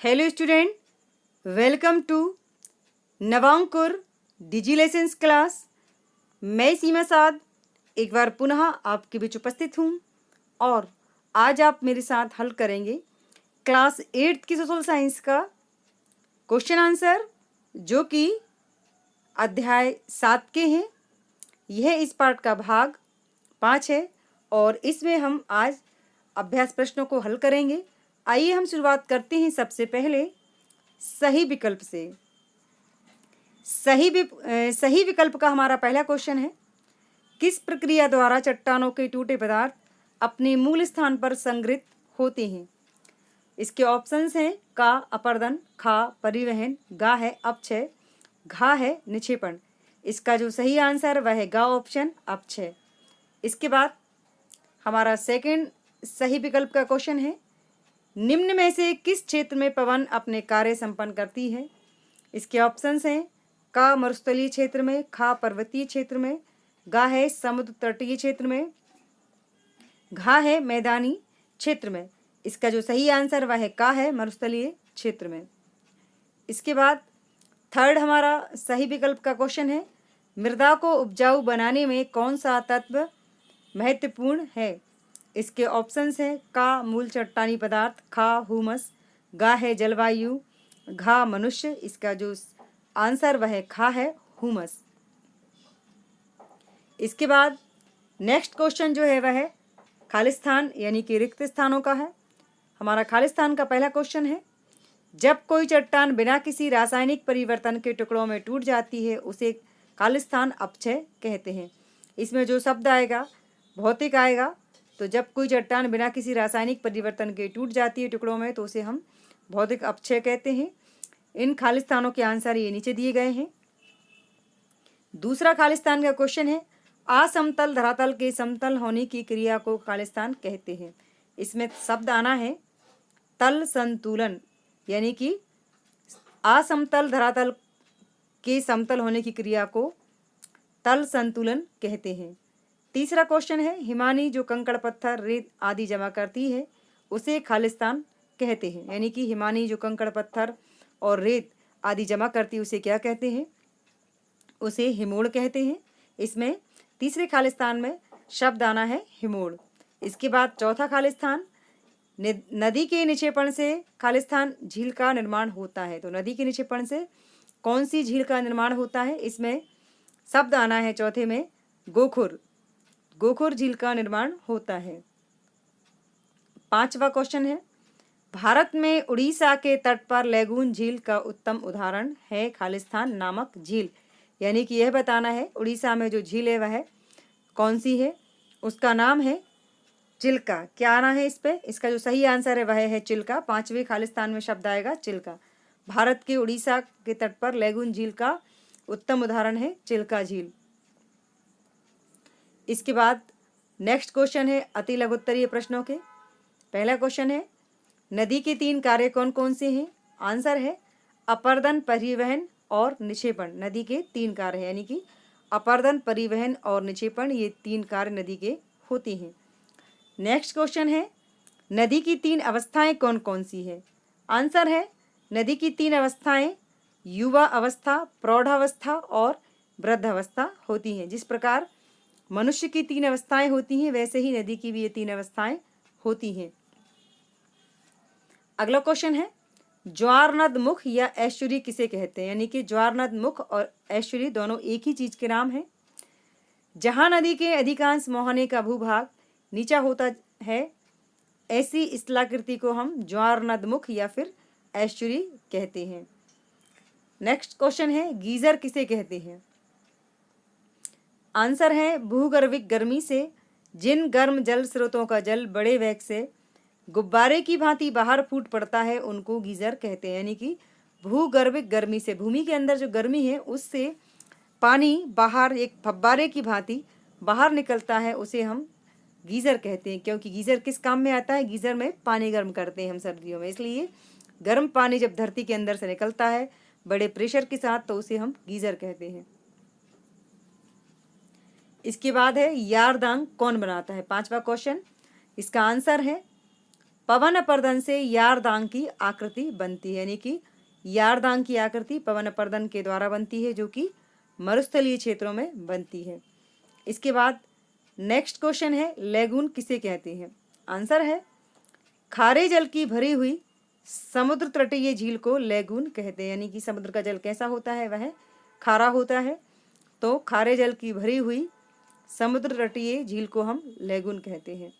Hello student, welcome to Navankur digi lessons class. मैं सीमा साद एक बार पुनः आपके बीच उपस्थित हूँ और आज आप मेरे साथ हल करेंगे क्लास 8th की सोशल साइंस का क्वेश्चन आंसर, जो कि अध्याय 7 के हैं। यह इस पार्ट का भाग 5 है और इसमें हम आज अभ्यास प्रश्नों को हल करेंगे। आइए हम शुरुआत करते हैं सबसे पहले सही विकल्प से। सही विकल्प का हमारा पहला क्वेश्चन है, किस प्रक्रिया द्वारा चट्टानों के टूटे पदार्थ अपने मूल स्थान पर संग्रहित होते हैं? इसके ऑप्शंस हैं का अपरदन, खा परिवहन, गा है अपक्षय, घा है निक्षेपण। इसका जो सही आंसर वह है गा ऑप्शन अपक्षय। इसके बाद हमारा सेकंड सही विकल्प का क्वेश्चन है, निम्न में से किस क्षेत्र में पवन अपने कार्य संपन्न करती है? इसके ऑप्शंस हैं का मरुस्थलीय क्षेत्र में, खा पर्वतीय क्षेत्र में, गा है समुद्र तटीय क्षेत्र में, घा है मैदानी क्षेत्र में। इसका जो सही आंसर वह है का है मरुस्थलीय क्षेत्र में। इसके बाद थर्ड हमारा सही विकल्प का क्वेश्चन है, मृदा को उपजाऊ बनाने में कौन सा तत्व महत्वपूर्ण है? इसके ऑप्शंस हैं का मूल चट्टानी पदार्थ, खा हुमस, गा है जलवायु, घा मनुष्य। इसका जो आंसर वह खा है हुमस। इसके बाद नेक्स्ट क्वेश्चन जो है वह है खालिस्तान यानी कि रिक्त स्थानों का है। हमारा खालिस्तान का पहला क्वेश्चन है, जब कोई चट्टान बिना किसी रासायनिक परिवर्तन के टुकड़ों में टूट जाती है उसे खालिस्तान अपक्षय कहते हैं। इसमें जो शब्द आएगा भौतिक आएगा, तो जब कोई चट्टान बिना किसी रासायनिक परिवर्तन के टूट जाती है टुकड़ों में तो उसे हम भौतिक अपक्षय कहते हैं। इन खालिस्तानों के आंसर ये नीचे दिए गए हैं। दूसरा खालिस्तान का क्वेश्चन है, असमतल धरातल के समतल होने की क्रिया को खालिस्तान कहते हैं। इसमें शब्द आना है तल संतुलन, यानी कि असमतल धरातल के समतल होने की क्रिया को तल संतुलन कहते हैं। तीसरा क्वेश्चन है, हिमानी जो कंकड़ पत्थर रेत आदि जमा करती है उसे खालिस्तान कहते हैं, यानी कि हिमानी जो कंकड़ पत्थर और रेत आदि जमा करती है उसे क्या कहते हैं? उसे हिमोड़ कहते हैं। इसमें तीसरे खालिस्तान में शब्द आना है हिमोड़। इसके बाद चौथा खालिस्तान, नदी के निक्षेपण से खालिस्तान झील का निर्माण होता है। तो नदी के निक्षेपण से कौन सी झील का निर्माण होता है? इसमें शब्द आना है चौथे में गोखुर झील का निर्माण होता है। पांचवा क्वेश्चन है, भारत में उड़ीसा के तट पर लेगून झील का उत्तम उदाहरण है खालिस्तान नामक झील, यानी कि यह बताना है उड़ीसा में जो झील है वह कौन सी है? उसका नाम है चिल्का। क्या आना है इस पे? इसका जो सही आंसर है वह है चिल्का। पांचवें खालिस्तान में शब्द आएगा चिल्का। भारत के उड़ीसा के तट पर लेगून झील का उत्तम उदाहरण है चिल्का झील। इसके बाद नेक्स्ट क्वेश्चन है अति लघुत्तरीय प्रश्नों के। पहला क्वेश्चन है, नदी के 3 कार्य कौन कौन से हैं? आंसर है अपरदन, परिवहन और निक्षेपण। नदी के 3 कार्य हैं, यानी कि अपरदन, परिवहन और निक्षेपण, ये 3 कार्य नदी के होते हैं। नेक्स्ट क्वेश्चन है, नदी की 3 अवस्थाएं कौन कौन सी है? आंसर है नदी की 3 अवस्थाएं युवा अवस्था, प्रौढ़ावस्था और वृद्धावस्था होती हैं। जिस प्रकार मनुष्य की 3 अवस्थाएं होती हैं वैसे ही नदी की भी ये 3 अवस्थाएं होती हैं। अगला क्वेश्चन है, ज्वारनद मुख या ऐश्वरी किसे कहते हैं? यानी कि ज्वारनद मुख और ऐश्वरी दोनों एक ही चीज के नाम हैं। जहां नदी के अधिकांश मुहाने का भूभाग नीचा होता है ऐसी स्थलाकृति को हम ज्वारनद मुख या फिर ऐश्वरी कहते हैं। नेक्स्ट क्वेश्चन है, गीजर किसे कहते हैं? आंसर है भूगर्भिक गर्मी से जिन गर्म जल स्रोतों का जल बड़े वेग से गुब्बारे की भांति बाहर फूट पड़ता है उनको गीजर कहते हैं। यानी कि भूगर्भिक गर्मी से, भूमि के अंदर जो गर्मी है उससे पानी बाहर एक फव्वारे की भांति बाहर निकलता है, उसे हम गीजर कहते हैं। क्योंकि गीजर किस काम में आता है? गीजर में पानी गर्म करते हैं हम सर्दियों में, इसलिए गर्म पानी जब धरती के अंदर से निकलता है बड़े प्रेशर के साथ तो उसे हम गीजर कहते हैं। इसके बाद है यारदांग कौन बनाता है? 5वां क्वेश्चन। इसका आंसर है पवन अपर्दन से यारदांग की आकृति बनती है, यानी कि यारदांग की आकृति पवन अपर्दन के द्वारा बनती है, जो कि मरुस्थलीय क्षेत्रों में बनती है। इसके बाद नेक्स्ट क्वेश्चन है, लेगून किसे कहते हैं? आंसर है खारे जल की भरी हुई समुद्र तटीय झील को लेगून कहते हैं, यानी कि समुद्र का जल कैसा होता है? वह खारा होता है। तो खारे जल की भरी हुई समुद्र तटीय झील को हम लेगून कहते हैं।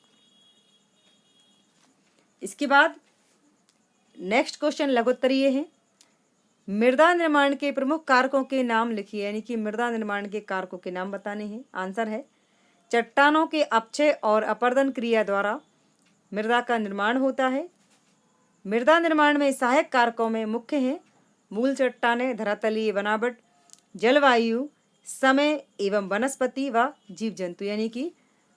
इसके बाद नेक्स्ट क्वेश्चन लघुत्तरीय है, मृदा निर्माण के प्रमुख कारकों के नाम लिखिए, यानी कि मृदा निर्माण के कारकों के नाम बताने हैं। आंसर है चट्टानों के अपक्षय और अपर्दन क्रिया द्वारा मृदा का निर्माण होता है। मृदा निर्माण में सहायक कारकों में मुख्य हैं मूल चट्टानें, धरातलीय बनावट, जलवायु, समय एवं वनस्पति व जीव जंतु, यानी कि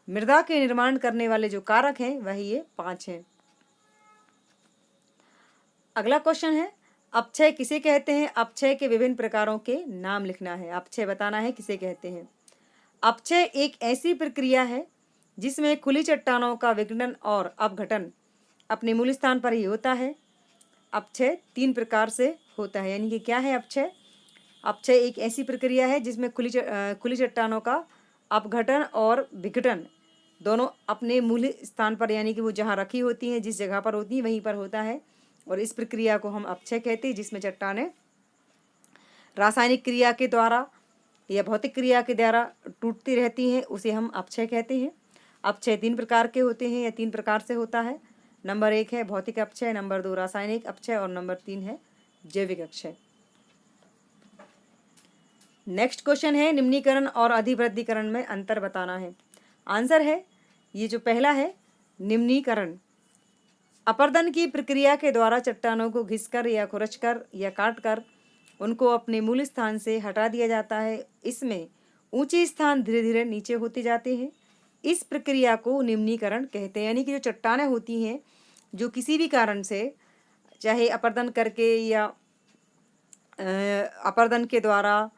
मृदा के निर्माण करने वाले जो कारक हैं वह ये 5 हैं। अगला क्वेश्चन है, अपक्षय किसे कहते हैं? अपक्षय के विभिन्न प्रकारों के नाम लिखना है, अपक्षय बताना है किसे कहते हैं। अपक्षय एक ऐसी प्रक्रिया है जिसमें खुली चट्टानों का विघटन और अपघटन अपने मूल स्थान पर ही होता है। अपक्षय 3 प्रकार से होता है, यानी कि क्या है अपक्षय? अपक्षय एक ऐसी प्रक्रिया है जिसमें खुली चट्टानों का अपघटन और विघटन दोनों अपने मूल स्थान पर, यानी कि वो जहाँ रखी होती हैं, जिस जगह पर होती हैं वहीं पर होता है, और इस प्रक्रिया को हम अपक्षय कहते हैं, जिसमें चट्टानें रासायनिक क्रिया के द्वारा या भौतिक क्रिया के द्वारा टूटती रहती हैं, उसे हम अपक्षय कहते हैं। अपक्षय 3 प्रकार के होते हैं या 3 प्रकार से होता है। नंबर 1 है भौतिक अपक्षय, नंबर 2 रासायनिक अपक्षय और नंबर 3 है जैविक अपक्षय। नेक्स्ट क्वेश्चन है, निम्नीकरण और अधिवृद्धिकरण में अंतर बताना है। आंसर है ये जो पहला है निम्नीकरण, अपर्दन की प्रक्रिया के द्वारा चट्टानों को घिसकर या खुरचकर या काटकर उनको अपने मूल स्थान से हटा दिया जाता है। इसमें ऊंचे स्थान धीरे धीरे नीचे होते जाते हैं। इस प्रक्रिया को निम्नीकरण कहते हैं, यानी कि जो चट्टानें होती हैं जो किसी भी कारण से, चाहे अपर्दन करके या अपर्दन के द्वारा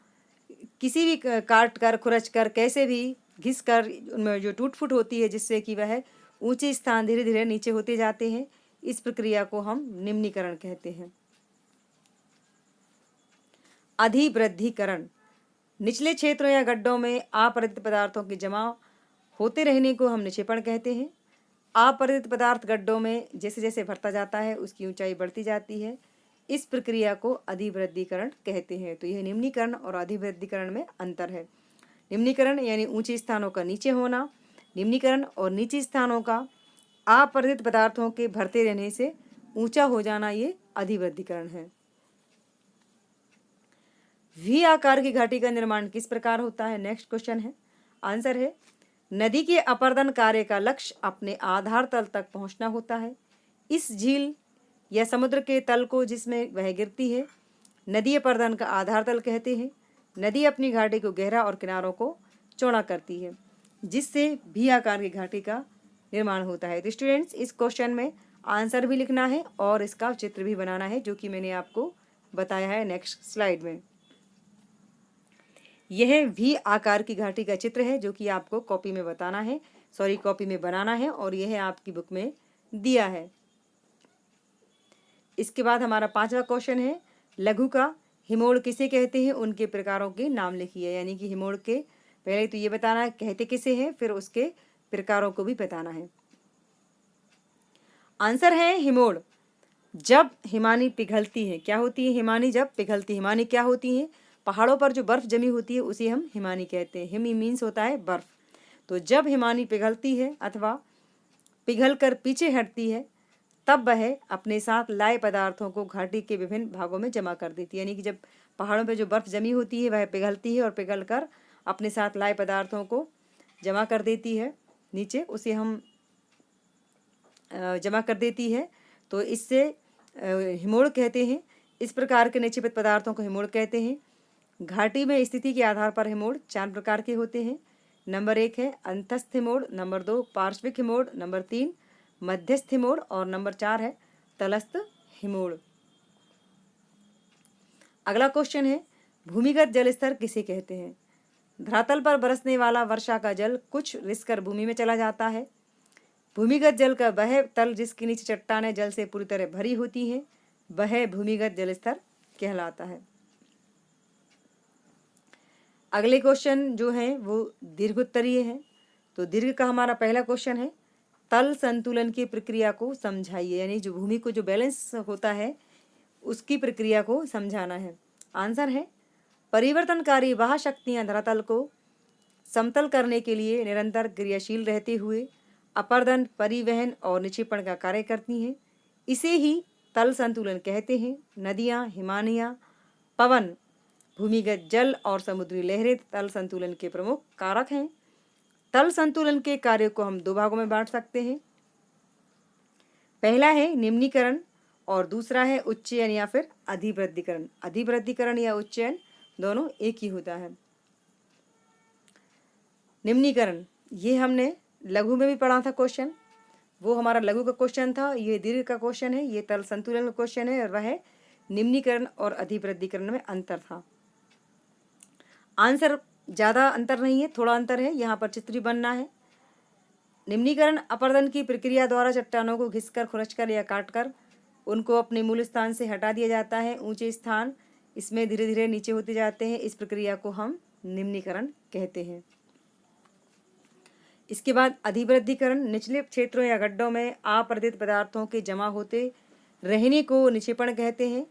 किसी भी काट कर खुरच कर कैसे भी घिस कर उनमें जो टूट फूट होती है, जिससे कि वह ऊंचे स्थान धीरे धीरे नीचे होते जाते हैं, इस प्रक्रिया को हम निम्नीकरण कहते हैं। अधिवृद्धिकरण, निचले क्षेत्रों या गड्ढों में अपरित पदार्थों के जमा होते रहने को हम निक्षेपण कहते हैं। अपरित पदार्थ गड्ढों में जैसे जैसे भरता जाता है उसकी ऊंचाई बढ़ती जाती है, इस प्रक्रिया को अधिवृद्धिकरण कहते हैं। तो यह निम्नीकरण और अधिवृद्धिकरण में अंतर है। निम्नीकरण यानी ऊंचे स्थानों का नीचे होना, निम्नीकरण और नीचे स्थानों का अपरित पदार्थों के भरते रहने से ऊंचा हो जाना, ये अधिवृद्धिकरण है। वी आकार की घाटी का निर्माण किस प्रकार होता है? नेक्स्ट क्वेश्चन है। आंसर है नदी के अपर्दन कार्य का लक्ष्य अपने आधार तल तक पहुंचना होता है। इस झील या समुद्र के तल को जिसमें वह गिरती है नदी अपर्दन का आधार तल कहते हैं। नदी अपनी घाटी को गहरा और किनारों को चौड़ा करती है, जिससे भी आकार की घाटी का निर्माण होता है। तो स्टूडेंट्स, इस क्वेश्चन में आंसर भी लिखना है और इसका चित्र भी बनाना है, जो कि मैंने आपको बताया है नेक्स्ट स्लाइड में। यह वी आकार की घाटी का चित्र है जो कि आपको कॉपी में बताना है, कॉपी में बनाना है, और यह आपकी बुक में दिया है। इसके बाद हमारा 5वां क्वेश्चन है, लघु का हिमोड़ किसे कहते हैं? उनके प्रकारों के नाम लिखिए, यानी कि हिमोड़ के पहले तो ये बताना है कहते किसे हैं, फिर उसके प्रकारों को भी बताना है। आंसर है हिमोड़ जब हिमानी पिघलती है। क्या होती है हिमानी? जब पिघलती। हिमानी क्या होती है? पहाड़ों पर जो बर्फ जमी होती है उसे हम हिमानी कहते हैं। हिमी मीन्स होता है बर्फ। तो जब हिमानी पिघलती है अथवा पिघल कर पीछे हटती है तब वह अपने साथ लाए पदार्थों को घाटी के विभिन्न भागों में जमा कर देती है। यानी कि जब पहाड़ों पर जो बर्फ जमी होती है वह पिघलती है और पिघल कर अपने साथ लाए पदार्थों को जमा कर देती है नीचे, उसे हम जमा कर देती है, तो इससे हिमोड़ कहते हैं। इस प्रकार के निक्षेपित पदार्थों को हिमोड़ कहते हैं। घाटी में स्थिति के आधार पर हिमोड़ 4 प्रकार के होते हैं। नंबर 1 है अंतस्थ हिमोड़, नंबर 2 पार्श्विक हिमोड़, नंबर 3 मध्यस्थ हिमोड़ और नंबर 4 है तलस्थ हिमोड़। अगला क्वेश्चन है, भूमिगत जल स्तर किसे कहते हैं? धरातल पर बरसने वाला वर्षा का जल कुछ रिसकर भूमि में चला जाता है। भूमिगत जल का वह तल जिसके नीचे चट्टानें जल से पूरी तरह भरी होती हैं वह भूमिगत जल स्तर कहलाता है। अगले क्वेश्चन जो है वो दीर्घोत्तरीय है। तो दीर्घ का हमारा पहला क्वेश्चन है, तल संतुलन की प्रक्रिया को समझाइए, यानी जो भूमि को जो बैलेंस होता है उसकी प्रक्रिया को समझाना है। आंसर है, परिवर्तनकारी वह शक्तियां धरातल को समतल करने के लिए निरंतर क्रियाशील रहते हुए अपर्दन, परिवहन और निक्षेपण का कार्य करती हैं। इसे ही तल संतुलन कहते हैं। नदियाँ, हिमानियाँ, पवन, भूमिगत जल और समुद्री लहरें तल संतुलन के प्रमुख कारक हैं। तल संतुलन के कार्य को हम दो भागों में बांट सकते हैं। पहला है निम्नीकरण और दूसरा है उच्चयन या फिर अधिवृद्धिकरण। अधिवृद्धिकरण या उच्चयन दोनों एक ही होता है। निम्नीकरण ये हमने लघु में भी पढ़ा था क्वेश्चन, वो हमारा लघु का क्वेश्चन था। ये दीर्घ का क्वेश्चन है, ये तल संतुलन का क्वेश्चन है और वह निम्नीकरण और अधिवृद्धिकरण में अंतर था। आंसर ज़्यादा अंतर नहीं है, थोड़ा अंतर है, यहाँ पर चित्र भी बनना है। निम्नीकरण अपर्दन की प्रक्रिया द्वारा चट्टानों को घिसकर, खुरचकर या काटकर उनको अपने मूल स्थान से हटा दिया जाता है। ऊंचे स्थान इसमें धीरे धीरे नीचे होते जाते हैं। इस प्रक्रिया को हम निम्नीकरण कहते हैं। इसके बाद अधिवृद्धिकरण निचले क्षेत्रों या गड्ढों में अपरदित पदार्थों के जमा होते रहने को निक्षेपण कहते हैं।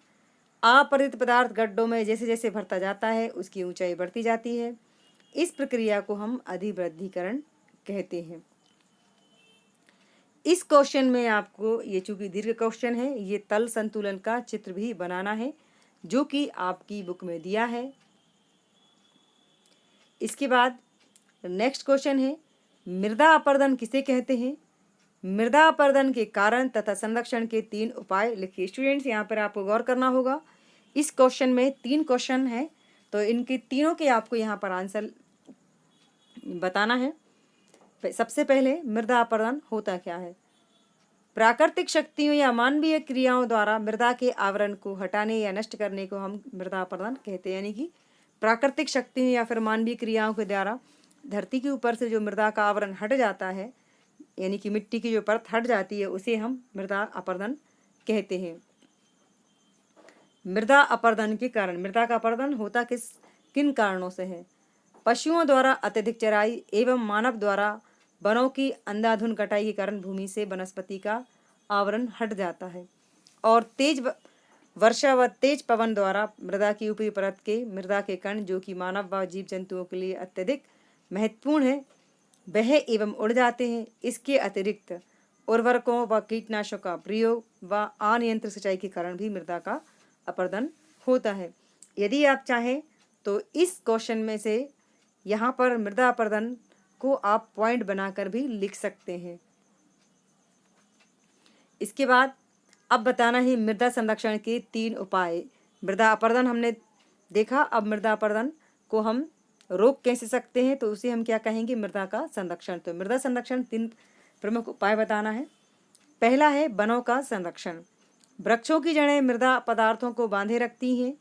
अपरदित पदार्थ गड्ढों में जैसे जैसे भरता जाता है उसकी ऊंचाई बढ़ती जाती है। इस प्रक्रिया को हम अधिवृद्धिकरण कहते हैं। इस क्वेश्चन में आपको, ये चूंकि दीर्घ क्वेश्चन है, ये तल संतुलन का चित्र भी बनाना है जो कि आपकी बुक में दिया है। इसके बाद नेक्स्ट क्वेश्चन है, मृदा अपर्दन किसे कहते हैं? मृदा अपर्दन के कारण तथा संरक्षण के 3 उपाय लिखिए। स्टूडेंट्स, यहाँ पर आपको गौर करना होगा। इस क्वेश्चन में 3 क्वेश्चन है, तो इनके तीनों के आपको यहाँ पर आंसर बताना है। सबसे पहले मृदा अपर्दन होता क्या है? प्राकृतिक शक्तियों या मानवीय क्रियाओं द्वारा मृदा के आवरण को हटाने या नष्ट करने को हम मृदा अपर्दन कहते हैं। यानी कि प्राकृतिक शक्तियों या फिर मानवीय क्रियाओं के द्वारा धरती के ऊपर से जो मृदा का आवरण हट जाता है, यानी कि मिट्टी की जो परत हट जाती है, उसे हम मृदा अपर्दन कहते हैं। मृदा अपर्दन के कारण, मृदा का अपर्दन होता किन कारणों से है? पशुओं द्वारा अत्यधिक चराई एवं मानव द्वारा वनों की अंधाधुंध कटाई के कारण भूमि से वनस्पति का आवरण हट जाता है। और तेज वर्षा व तेज पवन द्वारा मृदा की ऊपरी परत के मृदा के कण, जो कि मानव व जीव जंतुओं के लिए अत्यधिक महत्वपूर्ण है, वह एवं उड़ जाते हैं। इसके अतिरिक्त उर्वरकों व कीटनाशकों का प्रयोग व अनियंत्रित सिंचाई के कारण भी मृदा का अपर्दन होता है। यदि आप चाहें तो इस क्वेश्चन में से यहाँ पर मृदा अपर्दन को आप पॉइंट बनाकर भी लिख सकते हैं। इसके बाद अब बताना है मृदा संरक्षण के 3 उपाय। मृदा अपर्दन हमने देखा, अब मृदा अपर्दन को हम रोक कैसे सकते हैं, तो उसे हम क्या कहेंगे? मृदा का संरक्षण। तो मृदा संरक्षण 3 प्रमुख उपाय बताना है। पहला है वनों का संरक्षण। वृक्षों की जड़ें मृदा पदार्थों को बांधे रखती हैं।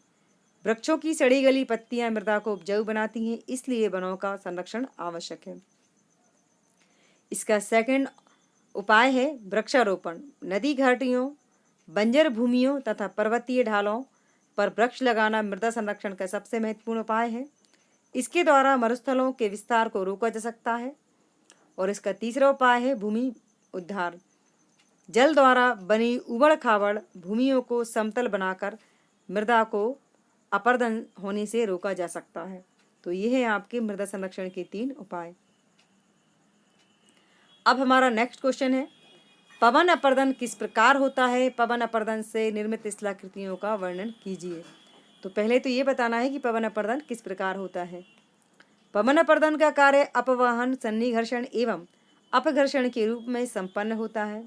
वृक्षों की सड़ी गली पत्तियां मृदा को उपजाऊ बनाती हैं, इसलिए वनों का संरक्षण आवश्यक है। इसका सेकंड उपाय है वृक्षारोपण। नदी घाटियों, बंजर भूमियों तथा पर्वतीय ढालों पर वृक्ष लगाना मृदा संरक्षण का सबसे महत्वपूर्ण उपाय है। इसके द्वारा मरुस्थलों के विस्तार को रोका जा सकता है। और इसका तीसरा उपाय है भूमि उद्धार। जल द्वारा बनी उबड़ खाबड़ भूमियों को समतल बनाकर मृदा को अपर्दन होने से रोका जा सकता है। तो ये है आपके मृदा संरक्षण के 3 उपाय। अब हमारा नेक्स्ट क्वेश्चन है, पवन अपर्दन किस प्रकार होता है? पवन अपर्दन से निर्मित स्थलाकृतियों का वर्णन कीजिए। तो पहले तो ये बताना है कि पवन अपर्दन किस प्रकार होता है। पवन अपर्दन का कार्य अपवहन, सन्निघर्षण एवं अपघर्षण के रूप में संपन्न होता है।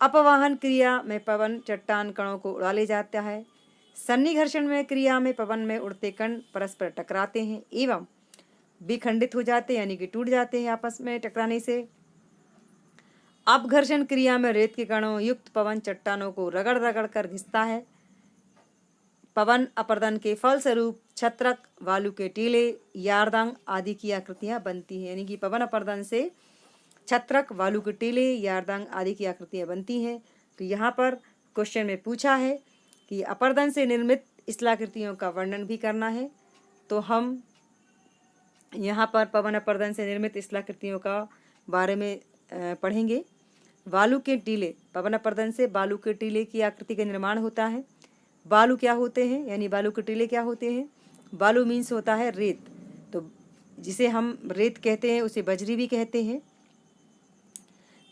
अपवहन क्रिया में पवन चट्टान कणों को उड़ा ले जाता है। सन्निघर्षण में क्रिया में पवन में उड़ते कण परस्पर टकराते हैं एवं विखंडित हो जाते, यानी कि टूट जाते हैं आपस में टकराने से। अपघर्षण क्रिया में रेत के कणों युक्त पवन चट्टानों को रगड़ रगड़ कर घिसता है। पवन अपर्दन के फलस्वरूप छत्रक, वालू के टीले, यारदांग आदि की आकृतियां बनती हैं। यानी कि पवन अपर्दन से छत्रक, बालू के टीले, यारदांग आदि की आकृतियाँ बनती हैं। तो यहाँ पर क्वेश्चन में पूछा है कि अपरदन से निर्मित स्थलाकृतियों का वर्णन भी करना है। तो हम यहाँ पर पवन अपरदन से निर्मित स्थलाकृतियों का बारे में पढ़ेंगे। बालू के टीले, पवन अपरदन से बालू के टीले की आकृति का निर्माण होता है। बालू क्या होते हैं, यानी बालू के टीले क्या होते हैं? बालू मीन्स होता है रेत, तो जिसे हम रेत कहते हैं उसे बजरी भी कहते हैं।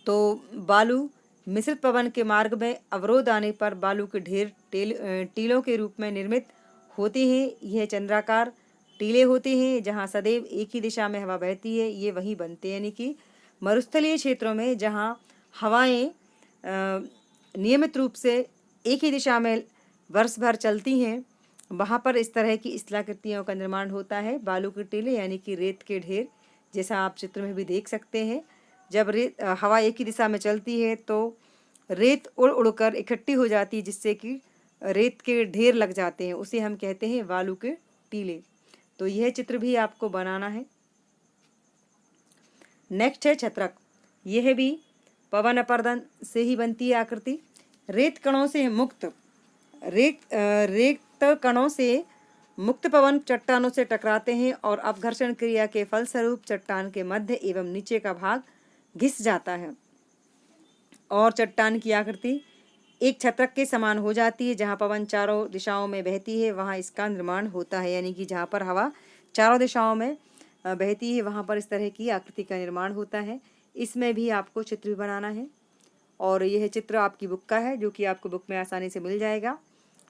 तो बालू मिश्रित पवन के मार्ग में अवरोध आने पर बालू के ढेर टीलों के रूप में निर्मित होते हैं। यह चंद्राकार टीले होते हैं जहाँ सदैव एक ही दिशा में हवा बहती है, ये वहीं बनते हैं। यानी कि मरुस्थलीय क्षेत्रों में जहाँ हवाएं नियमित रूप से एक ही दिशा में वर्ष भर चलती हैं, वहाँ पर इस तरह की स्थलाकृतियों का निर्माण होता है। बालू के टीले यानी कि रेत के ढेर, जैसा आप चित्र में भी देख सकते हैं। जब हवा एक ही दिशा में चलती है तो रेत उड़ उड़कर इकट्ठी हो जाती है, जिससे कि रेत के ढेर लग जाते हैं, उसे हम कहते हैं बालू के टीले। तो यह चित्र भी आपको बनाना है। नेक्स्ट है छत्रक। यह भी पवन अपरदन से ही बनती है आकृति। रेत कणों से मुक्त पवन चट्टानों से टकराते हैं और अपघर्षण क्रिया के फलस्वरूप चट्टान के मध्य एवं नीचे का भाग घिस जाता है और चट्टान की आकृति एक छत्रक के समान हो जाती है। जहाँ पवन चारों दिशाओं में बहती है वहाँ इसका निर्माण होता है, यानी कि जहाँ पर हवा चारों दिशाओं में बहती है वहाँ पर इस तरह की आकृति का निर्माण होता है। इसमें भी आपको चित्र भी बनाना है और यह चित्र आपकी बुक का है, जो कि आपको बुक में आसानी से मिल जाएगा।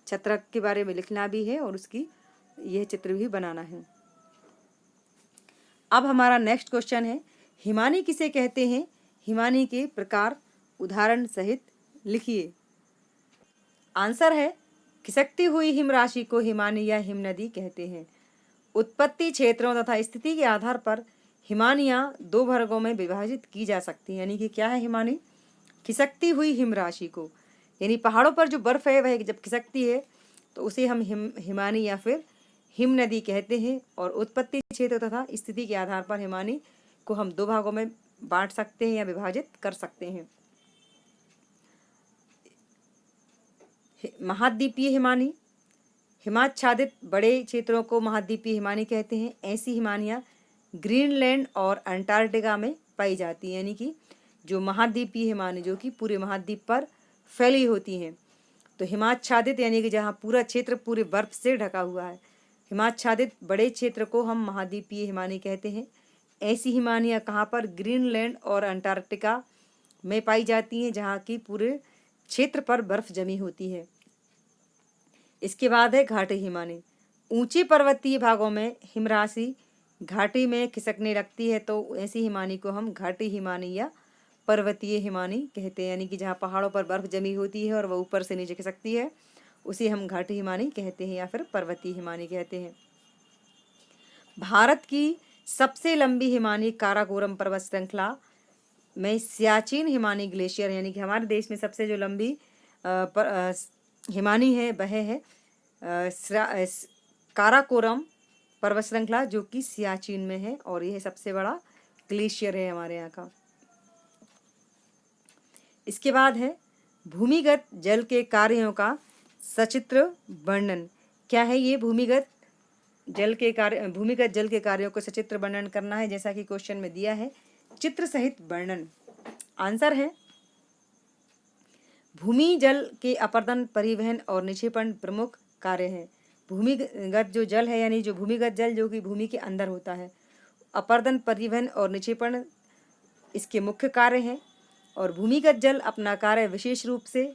छत्रक के बारे में लिखना भी है और उसकी यह चित्र भी बनाना है। अब हमारा नेक्स्ट क्वेश्चन है, हिमानी किसे कहते हैं? हिमानी के प्रकार उदाहरण सहित लिखिए। आंसर है, खिसकती हुई हिम राशि को हिमानी या हिमनदी कहते हैं। उत्पत्ति क्षेत्रों तथा स्थिति के आधार पर हिमानियाँ दो वर्गों में विभाजित की जा सकती हैं। यानी कि क्या है हिमानी? खिसकती हुई हिम राशि को, यानी पहाड़ों पर जो बर्फ है वह जब खिसकती है तो उसे हम हिमानी या फिर हिम नदी कहते हैं। और उत्पत्ति क्षेत्र तथा स्थिति के आधार पर हिमानी को हम दो भागों में बांट सकते हैं या विभाजित कर सकते हैं। महाद्वीपीय हिमानी, हिमाच्छादित बड़े क्षेत्रों को महाद्वीपीय हिमानी कहते हैं। ऐसी हिमानियाँ ग्रीनलैंड और अंटार्कटिका में पाई जाती हैं। यानी कि जो महाद्वीपीय हिमानी जो कि पूरे महाद्वीप पर फैली होती हैं। तो हिमाच्छादित यानी कि जहाँ पूरा क्षेत्र पूरे बर्फ से ढका हुआ है, हिमाच्छादित बड़े क्षेत्र को हम महाद्वीपीय हिमानी कहते हैं। ऐसी हिमानियाँ कहाँ पर? ग्रीनलैंड और अंटार्कटिका में पाई जाती हैं, जहाँ की पूरे क्षेत्र पर बर्फ जमी होती है। इसके बाद है घाटी हिमानी। ऊंची पर्वतीय भागों में हिमराशि घाटी में खिसकने लगती है, तो ऐसी हिमानी को हम घाटी हिमानी या पर्वतीय हिमानी कहते हैं। यानी कि जहाँ पहाड़ों पर बर्फ जमी होती है और वह ऊपर से नीचे खिसकती है, उसे हम घाटी हिमानी कहते हैं या फिर पर्वतीय हिमानी कहते हैं। भारत की सबसे लंबी हिमानी काराकोरम पर्वत श्रृंखला में सियाचिन हिमानी ग्लेशियर, यानी कि हमारे देश में सबसे जो लंबी हिमानी है वह है काराकोरम पर्वत श्रृंखला, जो कि सियाचिन में है और यह सबसे बड़ा ग्लेशियर है हमारे यहाँ का। इसके बाद है भूमिगत जल के कार्यों का सचित्र वर्णन। क्या है ये? भूमिगत जल के कार्यों को सचित्र वर्णन करना है, जैसा कि क्वेश्चन में दिया है, चित्र सहित वर्णन। आंसर है, भूमि जल के अपरदन, परिवहन और निक्षेपण प्रमुख कार्य हैं। भूमिगत जो जल है, यानी जो भूमिगत जल जो कि भूमि के अंदर होता है, अपरदन, परिवहन और निक्षेपण इसके मुख्य कार्य हैं। और भूमिगत जल अपना कार्य विशेष रूप से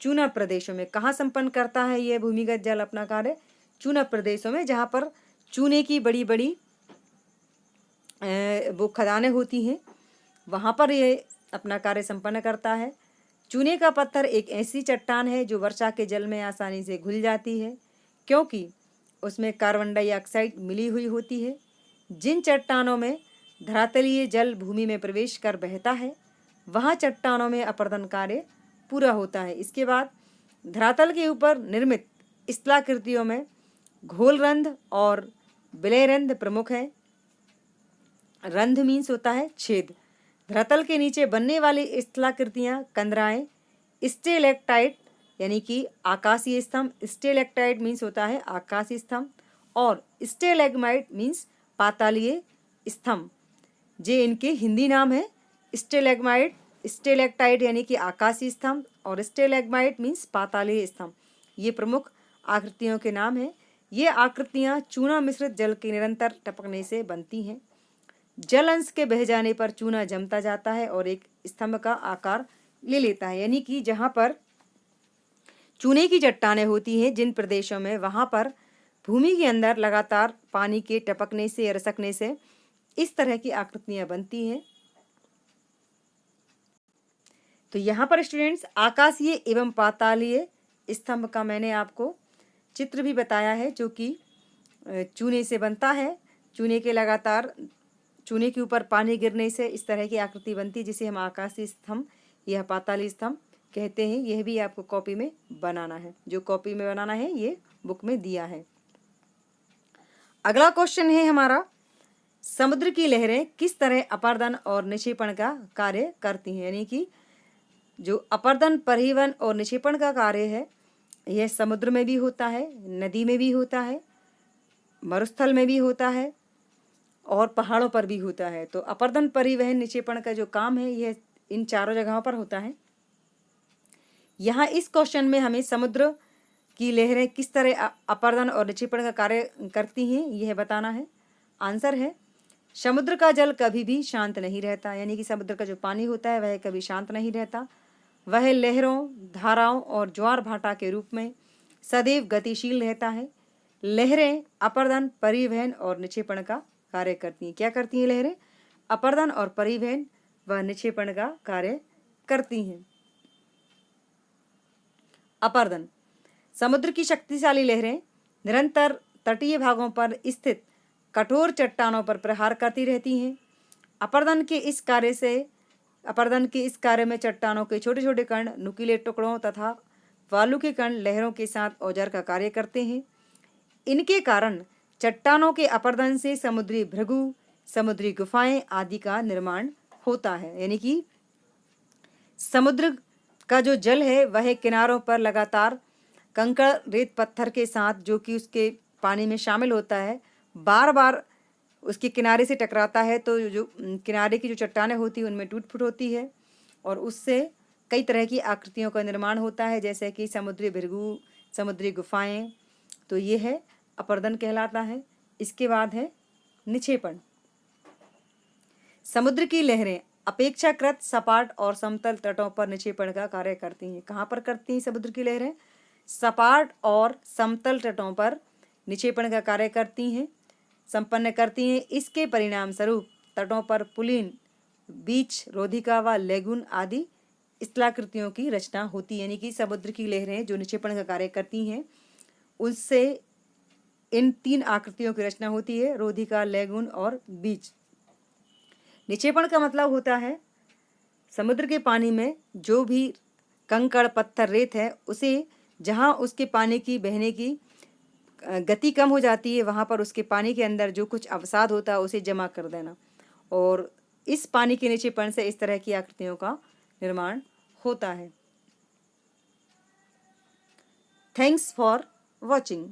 चुना प्रदेशों में कहाँ संपन्न करता है? यह भूमिगत जल अपना कार्य चुना प्रदेशों में, जहाँ पर चूने की बड़ी बड़ी वो खदानें होती हैं, वहाँ पर ये अपना कार्य संपन्न करता है। चूने का पत्थर एक ऐसी चट्टान है जो वर्षा के जल में आसानी से घुल जाती है, क्योंकि उसमें कार्बन डाइऑक्साइड मिली हुई होती है। जिन चट्टानों में धरातलीय जल भूमि में प्रवेश कर बहता है, वहाँ चट्टानों में अपरदन कार्य पूरा होता है। इसके बाद धरातल के ऊपर निर्मित स्थलाकृतियों में घोलरंध्र और विलयरंध्र प्रमुख हैं। रंध्र मीन्स होता है छेद। धरातल के नीचे बनने वाली स्थलाकृतियाँ कंदराएं स्टेलेक्टाइट यानी कि आकाशीय स्तंभ, स्टेलेक्टाइट मीन्स होता है आकाशीय स्तंभ, और स्टेलेग्माइट मीन्स पातालीय स्तंभ। जे इनके हिंदी नाम है। स्टेलेग्माइट, स्टेलेक्टाइट यानी कि आकाशीय स्तंभ, और स्टेलेग्माइट मीन्स पातालीय स्तंभ। ये प्रमुख आकृतियों के नाम हैं। ये आकृतियाँ चूना मिश्रित जल के निरंतर टपकने से बनती हैं। जल अंश के बह जाने पर चूना जमता जाता है और एक स्तंभ का आकार ले लेता है। यानी कि जहाँ पर चूने की चट्टानें होती हैं जिन प्रदेशों में, वहाँ पर भूमि के अंदर लगातार पानी के टपकने से या रसकने से इस तरह की आकृतियाँ बनती हैं। तो यहाँ पर स्टूडेंट्स आकाशीय एवं पातालीय स्तंभ का मैंने आपको चित्र भी बताया है, जो कि चूने से बनता है। चूने के ऊपर पानी गिरने से इस तरह की आकृति बनती है, जिसे हम आकाशीय स्तंभ या पातालीय स्तंभ कहते हैं। यह भी आपको कॉपी में बनाना है। जो कॉपी में बनाना है ये बुक में दिया है। अगला क्वेश्चन है हमारा, समुद्र की लहरें किस तरह अपर्दन और निक्षेपण का कार्य करती हैं। यानी कि जो अपर्दन, परिवहन और निक्षेपण का कार्य है, यह समुद्र में भी होता है, नदी में भी होता है, मरुस्थल में भी होता है और पहाड़ों पर भी होता है। तो अपर्दन, परिवहन, निक्षेपण का जो काम है यह इन चारों जगहों पर होता है। यहाँ इस क्वेश्चन में हमें समुद्र की लहरें किस तरह अपर्दन और निक्षेपण का कार्य करती हैं यह बताना है। आंसर है, समुद्र का जल कभी भी शांत नहीं रहता। यानी कि समुद्र का जो पानी होता है वह कभी शांत नहीं रहता। वह लहरों, धाराओं और ज्वार भाटा के रूप में सदैव गतिशील रहता है। लहरें अपर्दन, परिवहन और निक्षेपण का कार्य करती हैं। क्या करती हैं लहरें? अपर्दन और परिवहन व निक्षेपण का कार्य करती हैं। अपर्दन, समुद्र की शक्तिशाली लहरें निरंतर तटीय भागों पर स्थित कठोर चट्टानों पर प्रहार करती रहती हैं। अपर्दन के इस कार्य में चट्टानों के छोटे छोटे कण, नुकीले टुकड़ों तथा वालू के कण लहरों के साथ औजार का कार्य करते हैं। इनके कारण चट्टानों के अपर्दन से समुद्री भृगु, समुद्री गुफाएं आदि का निर्माण होता है। यानी कि समुद्र का जो जल है वह किनारों पर लगातार कंकड़, रेत, पत्थर के साथ, जो कि उसके पानी में शामिल होता है, बार बार उसके किनारे से टकराता है। तो जो किनारे की जो चट्टानें होती हैं उनमें टूट फूट होती है और उससे कई तरह की आकृतियों का निर्माण होता है, जैसे कि समुद्री भृगु, समुद्री गुफाएं। तो ये है अपर्दन कहलाता है। इसके बाद है निक्षेपण। समुद्र की लहरें अपेक्षाकृत सपाट और समतल तटों पर निक्षेपण का कार्य करती हैं। कहाँ पर करती हैं समुद्र की लहरें? सपाट और समतल तटों पर निक्षेपण का कार्य संपन्न करती हैं। इसके परिणाम स्वरूप तटों पर पुलिन, बीच, रोधिका व लेगुन आदि स्थलाकृतियों की रचना होती है। यानी कि समुद्र की लहरें जो निक्षेपण का कार्य करती हैं उससे इन तीन आकृतियों की रचना होती है, रोधिका, लेगुन और बीच। निक्षेपण का मतलब होता है समुद्र के पानी में जो भी कंकड़, पत्थर, रेत है, उसे जहाँ उसके पानी की बहने की गति कम हो जाती है वहाँ पर उसके पानी के अंदर जो कुछ अवसाद होता है उसे जमा कर देना, और इस पानी के निक्षेपण से इस तरह की आकृतियों का निर्माण होता है। Thanks for watching.